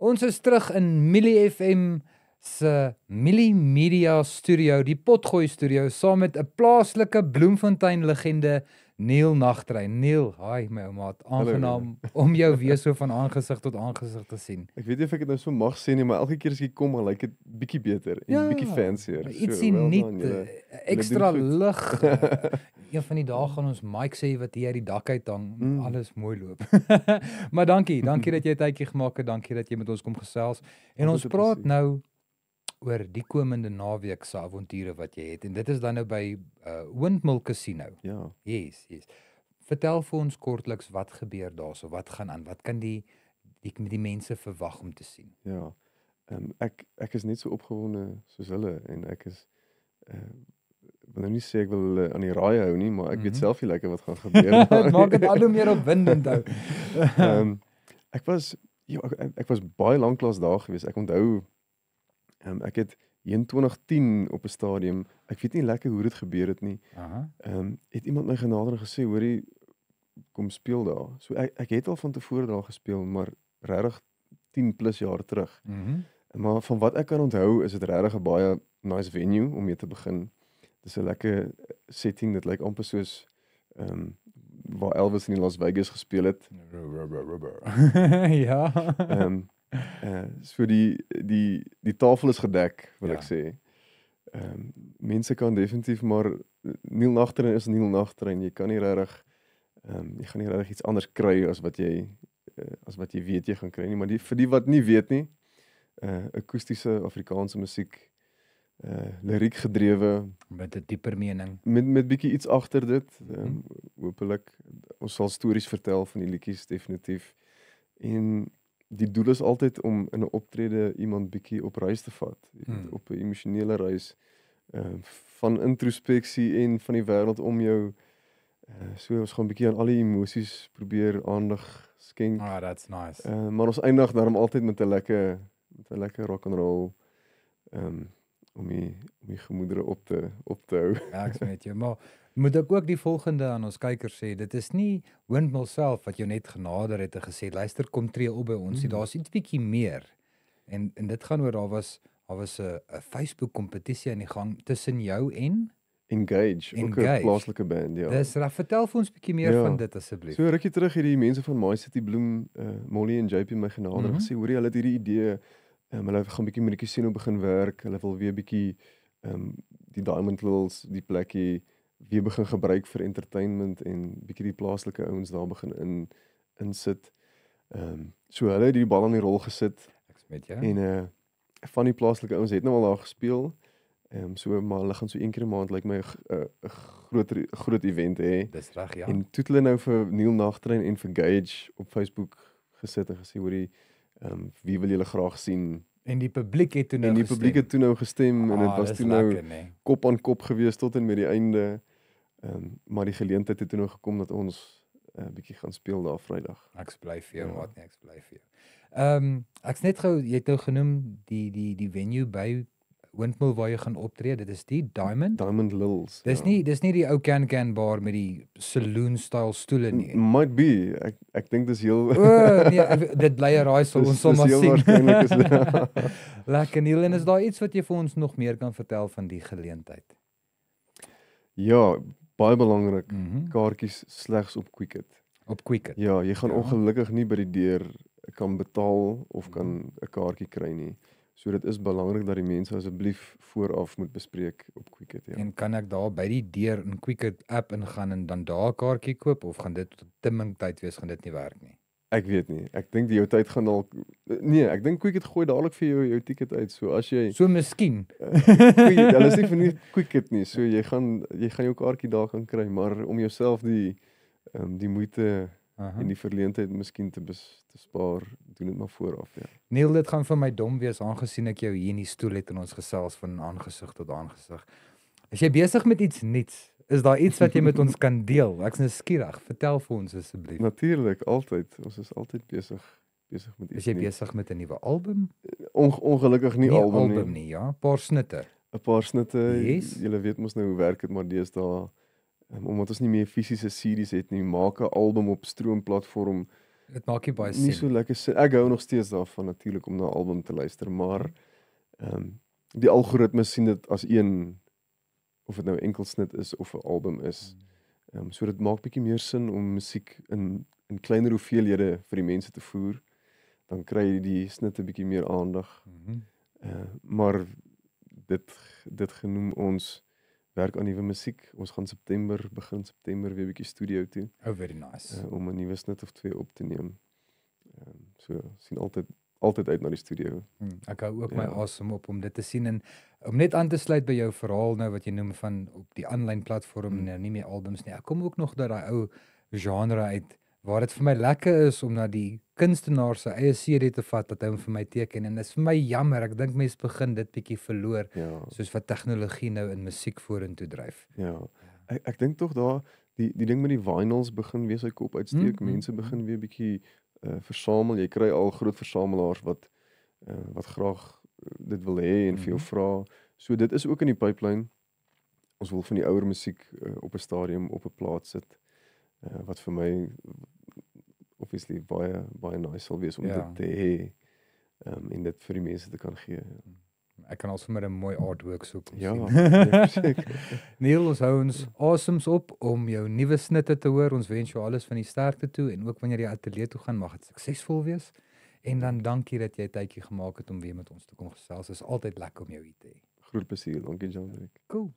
Ons is terug in Millie FM se Millie Media Studio, die Potgooi Studio, saam met 'n plaaslike Bloemfontein legende, Neil Nagtrein. Neil, hi my ou maat, aangenaam om jou weer so van aangesig tot aangesig te sien. Ek weet nie of ek dit nou so mag sê nie, maar elke keer as ek kom, dan lyk dit bietjie beter en bietjie fancier. Ietsie nuut, ekstra lig. Een van die dae gaan ons mic sê wat hier uit die dak uit hang, alles mooi loop. Maar dankie dat jy 'n tydjie gemaak het, dankie dat jy met ons kom gesels. En ons praat nou oor die komende naweek se avonture wat jy het. En dit is dan nou by Windmill Casino. Ja. Yes. Vertel vir ons kortliks wat gebeur daarso, wat gaan aan, wat kan die mense verwag om te sien? Ja. Ek is net so opgewonde soos hulle en ek is wil nou nie sê ek wil hulle aan die raai hou nie, maar ek weet self nie lekker wat gaan gebeur. Dit maak dit al hoe meer opwindend hou. Ek was baie lanklaas daar gewees. Ek onthou ek het in 2010 op 'n stadium, ek weet nie lekker hoe dit gebeur het nie. Het iemand my genader en gesê, hoorie, kom speel daar. So ek het al van tevore daar gespeel, maar regtig 10 plus jaar terug. Maar van wat ek kan onthou, is dit regtig 'n baie nice venue om mee te begin. Dis 'n lekker setting, dit lyk amper soos waar Elvis in Las Vegas gespeel het. Ja. So die tafel is gedek, wil ek sê. Mense kan definitief maar Neil Nagtrein is Neil Nagtrein. Jy kan nie regtig jy gaan nie regtig iets anders kry as wat jy weet jy gaan kry nie, maar vir die wat nie weet nie, akoestiese Afrikaanse musiek, liriek gedrewe met 'n dieper mening. Met bietjie iets agter dit. Hoopelik ons sal stories vertel van die liedjies definitief. En die doel is altyd om in 'n optrede iemand bietjie op reis te vat, op 'n emosionele reis van introspeksie en van die wêreld om jou. So ons gaan bietjie aan al die emosies probeer aandag skenk. That's nice. Maar ons eindig daarom altyd met 'n lekker rock and roll om die gemoedere op te hou. Ja, ek weet jy, maar moet ek ook die volgende aan ons kykers sê, dit is nie Windmill self wat jou net genader het en gesê, luister, kom tree op by ons, daar's iets bietjie meer. En dit gaan oor, daar was 'n Facebook kompetisie aan die gang tussen jou en Engage, ook 'n plaaslike band, ja. Dis reg, vertel vir ons bietjie meer van dit asseblief. So rukkie terug het die mense van My City Bloem, Molly en JP my genader en gesê, hoorie, hulle het hierdie idee, hulle gaan bietjie met die casino begin werk, hulle wil weer bietjie die Diamond Lils, die plekkie weer begin gebruik vir entertainment en bietjie die plaaslike ouens daar begin insit. So hulle het die bal aan die rol gesit. Ek weet jy. En van die plaaslike ouens het nou al daar gespeel. So maar hulle gaan so een keer 'n maand my 'n groot event hê. Dis reg, ja. En toe het hulle nou vir Neil Nagtrein en vir Gage op Facebook gesit en gesê, hoorie, wie wil julle graag sien? En die publiek het toe nou gestem. En die publiek het toe nou gestem en dit was toe nou kop aan kop gewees tot en met die einde. Maar die geleentheid het toe nou gekom dat ons bietjie gaan speel daar Vrydag. Ek bly vir jou, maat, ek bly vir jou. Ek's net gou, jy het nou genoem die venue by Windmill waar jy gaan optree, dit is die Diamond Lils. Dis nie die ou can bar met die saloon style stoele nie. Might be. Ek dink dis heel nee, dit bly 'n raaisel, ons sal maar sien. Waarskynlik Lekker, Neil, en is daar iets wat jy vir ons nog meer kan vertel van die geleentheid? Ja, baie belangrik. Kaartjies slegs op Quicket. Op Quicket. Ja, jy gaan ongelukkig nie by die deur kan betaal of kan 'n kaartjie kry nie. So dit is belangrik dat die mense asseblief vooraf moet bespreek op Quicket, ja. En kan ek daar by die deur in Quicket app ingaan en dan daar 'n kaartjie koop, of gaan dit te min tyd wees, gaan dit nie werk nie? Ek weet nie. Ek dink jou tyd gaan dalk ek dink Quicket gooi dadelik vir jou ticket uit. So as jy miskien. Hulle is nie vir nie Quicket nie. So jy gaan jou kaartjie daar kan kry, maar om jouself die moeite en die verleentheid miskien te spaar, doen dit maar vooraf, ja. Neil, dit gaan vir my dom wees aangesien ek jou hier in die stoel het en ons gesels van aangesig tot aangesig. Is jy besig met iets nuuts? Is daar iets wat jy met ons kan deel? Ek's nou skieurig. Vertel vir ons asseblief. Natuurlik, altyd. Ons is altyd besig met iets. Is jy besig met 'n nuwe album? Ongelukkig nie album nie, ja. 'n Paar snitte. 'n Paar snitte. Yes. Julle weet mos nou hoe werk dit maar deesdae. Omdat ons nie meer fisiese CD's het nie, maak 'n album op stroomplatform Dit maak nie baie nie sin. so lekker sin. Ek hou nog steeds daarvan natuurlik om na 'n album te luister, maar die algoritmes sien dit as een, of dit nou enkelsnit is of 'n album is. So dit maak bietjie meer sin om musiek in kleiner hoeveelhede vir die mense te voer. Dan kry die snitte bietjie meer aandag. Maar dit genoem ons werk aan nuwe musiek. Ons gaan begin September weer bietjie studio toe. Oh, very nice. Om 'n nuwe snit of 2 op te neem. So sien altyd uit na die studio. Ek hou ook my asem op om dit te sien en om net aan te sluit by jou verhaal nou wat jy noem van op die aanlyn platform nou nie meer albums nie. Ek kom ook nog dat daai ou genre uit waar dit vir my lekker is om na die kunstenaar se eie CD te vat dat hy hom vir my teken en dit is vir my jammer. Ek dink mense begin dit bietjie verloor soos wat tegnologie nou in musiek vorentoe dryf. Ja. Ek dink tog daar die ding met die vinyls begin weer sy kop uitsteek. Mense begin weer bietjie versamel. Jy kry al groot versamelaars wat graag dit wil hê en vir jou vra. So dit is ook in die pipeline. Ons wil van die ouer musiek op 'n stadium op 'n plaas sit. Wat vir my obviously baie nice sal wees om dit te hê en dit vir die mense te kan gee. Ek kan also met 'n mooi artwork soek. Seker. Neil, ons hou ons asems op om jou nuwe snitte te hoor. Ons wens jou alles van die sterkte toe en ook wanneer jy ateljee toe gaan, mag dit suksesvol wees. En dan dankie dat jy tydjie gemaak het om weer met ons te kom gesels. Dit is altyd lekker om jou hier te hê. Groot plesier. Dankie, Jean-Luc. Cool.